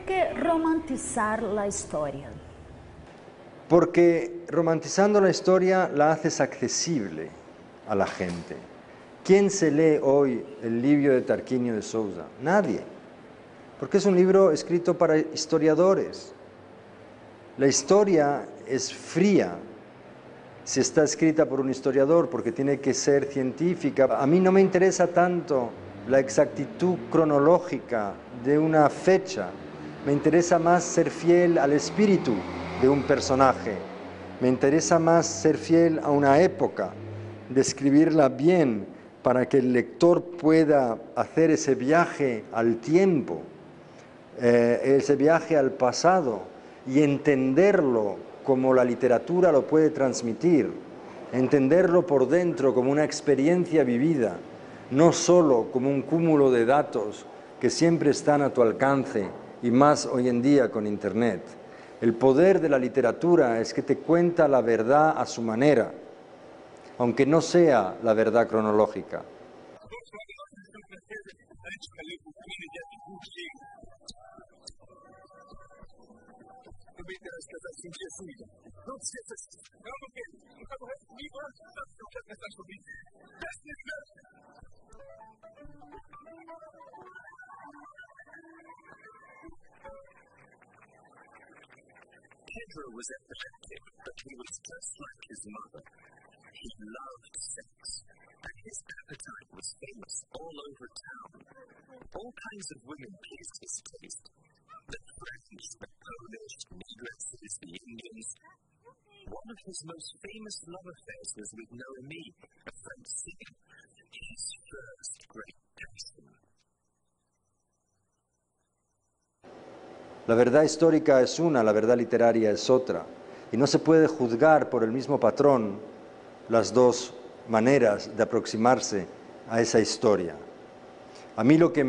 qué romantizar la historia? Porque romantizando la historia la haces accesible a la gente. ¿Quién se lee hoy el libro de Tarquinio de Sousa? Nadie. Porque es un libro escrito para historiadores. La historia es fría si está escrita por un historiador, porque tiene que ser científica. A mí no me interesa tanto la exactitud cronológica de una fecha. Me interesa más ser fiel al espíritu de un personaje. Me interesa más ser fiel a una época, describirla bien para que el lector pueda hacer ese viaje al tiempo, ese viaje al pasado y entenderlo como la literatura lo puede transmitir, entenderlo por dentro como una experiencia vivida, no solo como un cúmulo de datos que siempre están a tu alcance y más hoy en día con Internet. El poder de la literatura es que te cuenta la verdad a su manera, aunque no sea la verdad cronológica. Pedro was epileptic, but he was just like his mother. He loved sex, and his appetite was famous all over town. All kinds of women pleased his taste. The French, the Polish, negresses, the Indians. One of his most famous love affairs was with Noémie, a French singer, his first great passion. La verdad histórica es una, la verdad literaria es otra. Y no se puede juzgar por el mismo patrón las dos maneras de aproximarse a esa historia. A mí lo que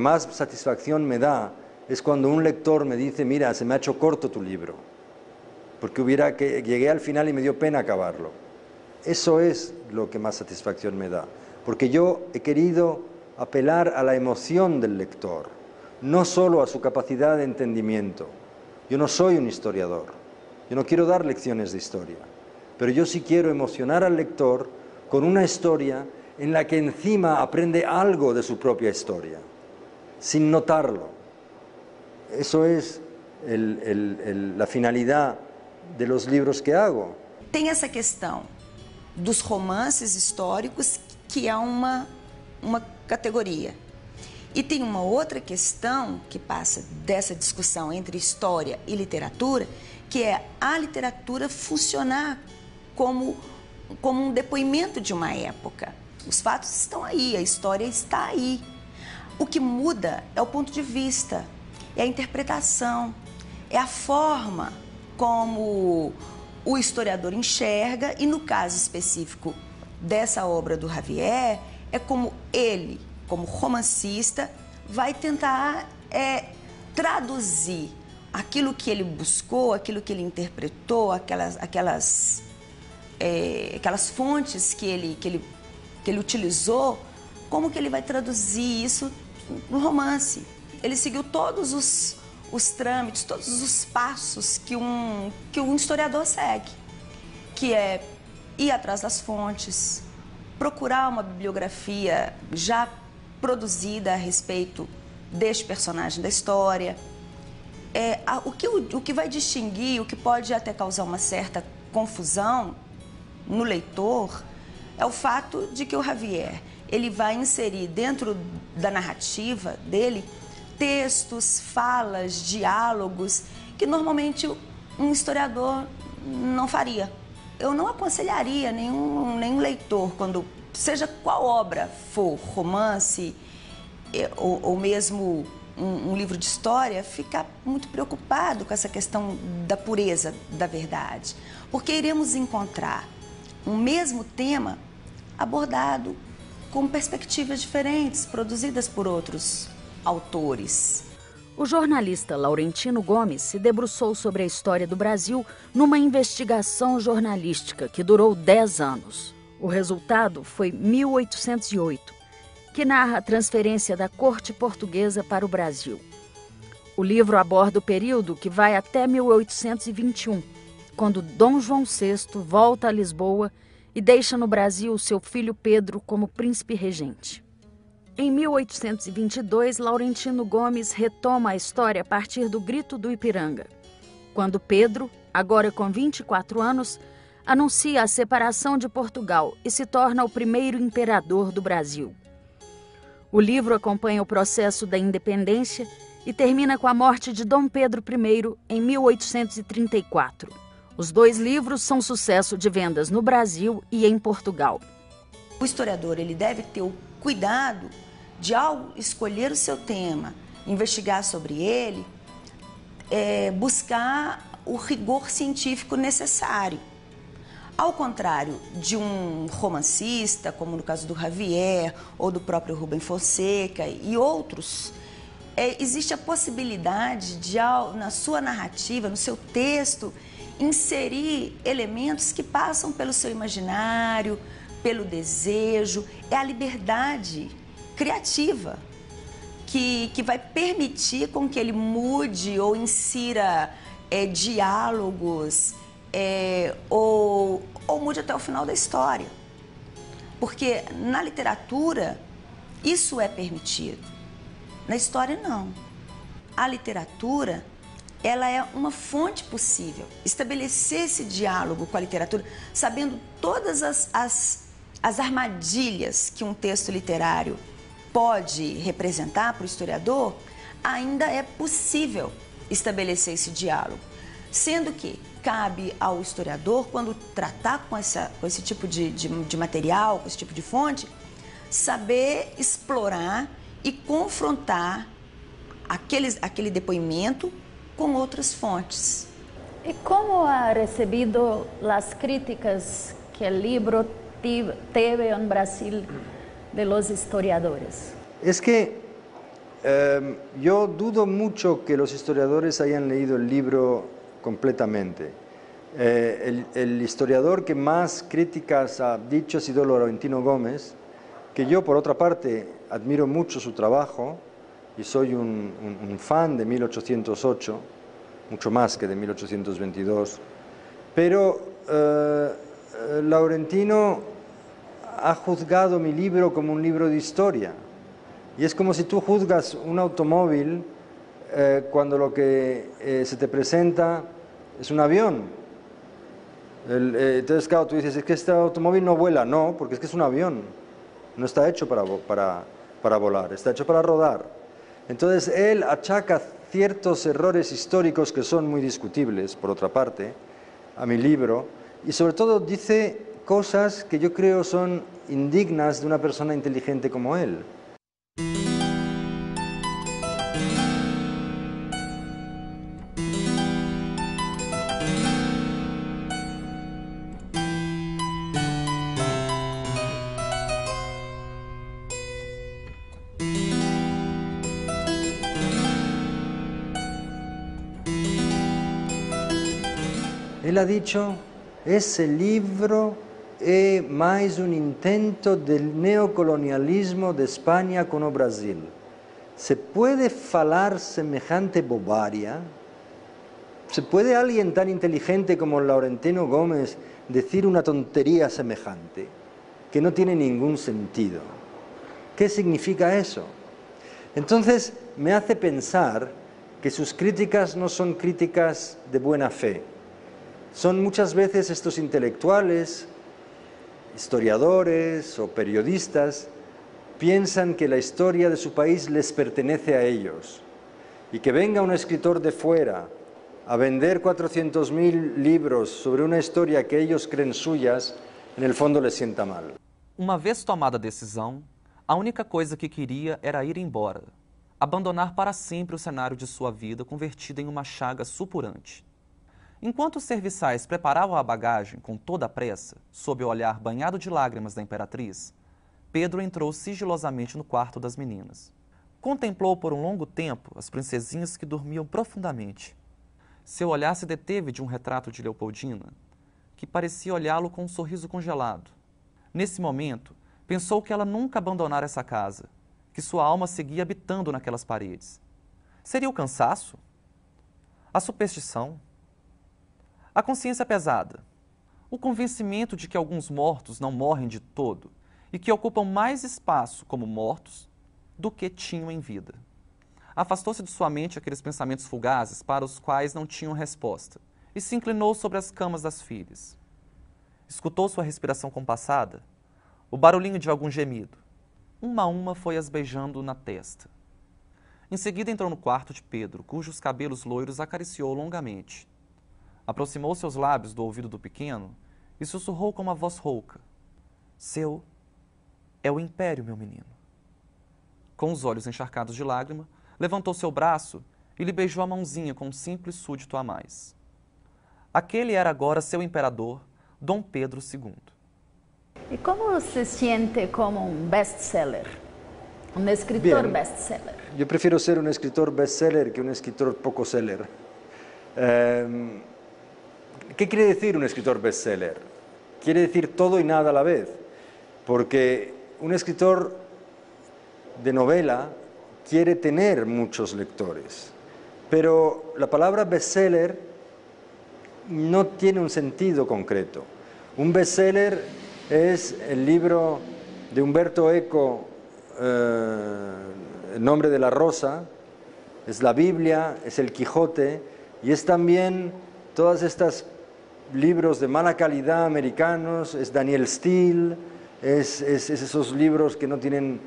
más satisfacción me da es cuando un lector me dice, mira, se me ha hecho corto tu libro, porque llegué al final y me dio pena acabarlo. Eso es lo que más satisfacción me da, porque yo he querido apelar a la emoción del lector, no solo a su capacidad de entendimiento. Yo no soy un historiador, yo no quiero dar lecciones de historia, pero yo sí quiero emocionar al lector con una historia en la que encima aprende algo de su propia historia, sin notarlo. Eso es la finalidad de los libros que hago. Tem essa questão dos romances históricos, que é uma categoria. E tem uma outra questão que passa dessa discussão entre história e literatura, que é a literatura funcionar como um depoimento de uma época. Os fatos estão aí, a história está aí. O que muda é o ponto de vista, é a interpretação, é a forma como o historiador enxerga, e no caso específico dessa obra do Javier, é como ele, como romancista, vai tentar traduzir aquilo que ele buscou, aquilo que ele interpretou, aquelas fontes que ele utilizou, como que ele vai traduzir isso no romance. Ele seguiu todos os trâmites, todos os passos que um historiador segue, que é ir atrás das fontes, procurar uma bibliografia já produzida a respeito deste personagem da história. O que vai distinguir, o que pode até causar uma certa confusão no leitor, é o fato de que o Javier, ele vai inserir dentro da narrativa dele textos, falas, diálogos que normalmente um historiador não faria. Eu não aconselharia nenhum leitor, quando seja qual obra for, romance ou mesmo um livro de história, ficar muito preocupado com essa questão da pureza da verdade, porque iremos encontrar um mesmo tema abordado com perspectivas diferentes, produzidas por outros autores. O jornalista Laurentino Gomes se debruçou sobre a história do Brasil numa investigação jornalística que durou 10 anos. O resultado foi 1808, que narra a transferência da corte portuguesa para o Brasil. O livro aborda o período que vai até 1821, quando Dom João VI volta a Lisboa e deixa no Brasil seu filho Pedro como príncipe regente. Em 1822, Laurentino Gomes retoma a história a partir do Grito do Ipiranga, quando Pedro, agora com 24 anos, anuncia a separação de Portugal e se torna o primeiro imperador do Brasil. O livro acompanha o processo da independência e termina com a morte de Dom Pedro I em 1834. Os dois livros são sucesso de vendas no Brasil e em Portugal. O historiador ele deve ter o cuidado de, ao escolher o seu tema, investigar sobre ele, buscar o rigor científico necessário. Ao contrário de um romancista, como no caso do Javier ou do próprio Rubem Fonseca e outros, existe a possibilidade de, na sua narrativa, no seu texto, inserir elementos que passam pelo seu imaginário, pelo desejo. É a liberdade criativa que vai permitir com que ele mude ou insira diálogos ou mude até o final da história. Porque na literatura isso é permitido, na história não. A literatura, ela é uma fonte possível. Estabelecer esse diálogo com a literatura, sabendo todas as armadilhas que um texto literário pode representar para o historiador, ainda é possível estabelecer esse diálogo. Sendo que cabe ao historiador, quando tratar com esse tipo de material, com esse tipo de fonte, saber explorar e confrontar aquele depoimento com outras fontes. ¿Y cómo ha recibido las críticas que el libro teve en Brasil de los historiadores? Es que yo dudo mucho que los historiadores hayan leído el libro completamente. El historiador que más críticas ha dicho ha sido Laurentino Gómez, que yo por otra parte admiro mucho su trabajo y soy un fan de 1808, mucho más que de 1822, pero Laurentino ha juzgado mi libro como un libro de historia. Y es como si tú juzgas un automóvil cuando lo que se te presenta es un avión. Entonces, claro, tú dices, es que este automóvil no vuela. No, porque es que es un avión. No está hecho para volar, está hecho para rodar. Entonces, él achaca ciertos errores históricos que son muy discutibles, por otra parte, a mi libro, y sobre todo dice cosas que yo creo son indignas de una persona inteligente como él. Él ha dicho, ese libro é mais un intento del neocolonialismo de España con o Brasil. ¿Se puede falar semejante bobaria? ¿Se puede alguien tan inteligente como Laurentino Gómez decir una tontería semejante que no tiene ningún sentido? ¿Qué significa eso? Entonces me hace pensar que sus críticas no son críticas de buena fe. Son muchas veces estos intelectuales, historiadores o periodistas, piensan que la historia de su país les pertenece a ellos y que venga un escritor de fuera a vender 400.000 libros sobre una historia que ellos creen suyas, en el fondo les sienta mal. Uma vez tomada a decisão, a única coisa que queria era ir embora, abandonar para sempre o cenário de sua vida convertido em uma chaga supurante. Enquanto os serviçais preparavam a bagagem com toda a pressa, sob o olhar banhado de lágrimas da imperatriz, Pedro entrou sigilosamente no quarto das meninas. Contemplou por um longo tempo as princesinhas que dormiam profundamente. Seu olhar se deteve de um retrato de Leopoldina, que parecia olhá-lo com um sorriso congelado. Nesse momento, pensou que ela nunca abandonara essa casa, que sua alma seguia habitando naquelas paredes. Seria o cansaço? A superstição? A consciência pesada? O convencimento de que alguns mortos não morrem de todo e que ocupam mais espaço como mortos do que tinham em vida? Afastou-se de sua mente aqueles pensamentos fugazes para os quais não tinham resposta e se inclinou sobre as camas das filhas. Escutou sua respiração compassada, o barulhinho de algum gemido. Uma a uma foi as beijando na testa. Em seguida entrou no quarto de Pedro, cujos cabelos loiros acariciou longamente. Aproximou seus lábios do ouvido do pequeno e sussurrou com uma voz rouca: "Seu é o império, meu menino." Com os olhos encharcados de lágrima, levantou seu braço e lhe beijou a mãozinha com um simples súdito a mais. Aquele era agora seu imperador, Dom Pedro II. ¿Y cómo se siente como un bestseller? Un escritor Bien. bestseller. Yo prefiero ser un escritor bestseller que un escritor poco seller. ¿Qué quiere decir un escritor bestseller? Quiere decir todo y nada a la vez, porque un escritor de novela quiere tener muchos lectores, pero la palabra bestseller no tiene un sentido concreto. Un bestseller es el libro de Umberto Eco, El nombre de la rosa, es la Biblia, es el Quijote, y es también todas estas libros de mala calidad americanos, es Daniel Steele, es esos libros que no tienen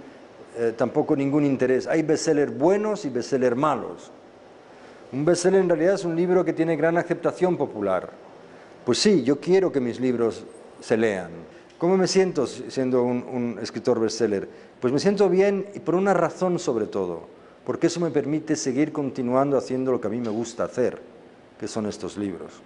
tampoco ningún interés. Hay bestsellers buenos y bestsellers malos. Un bestseller en realidad es un libro que tiene gran aceptación popular. Pues sí, yo quiero que mis libros se lean. ¿Cómo me siento siendo un escritor bestseller? Pues me siento bien y por una razón sobre todo, porque eso me permite seguir continuando haciendo lo que a mí me gusta hacer, que son estos libros.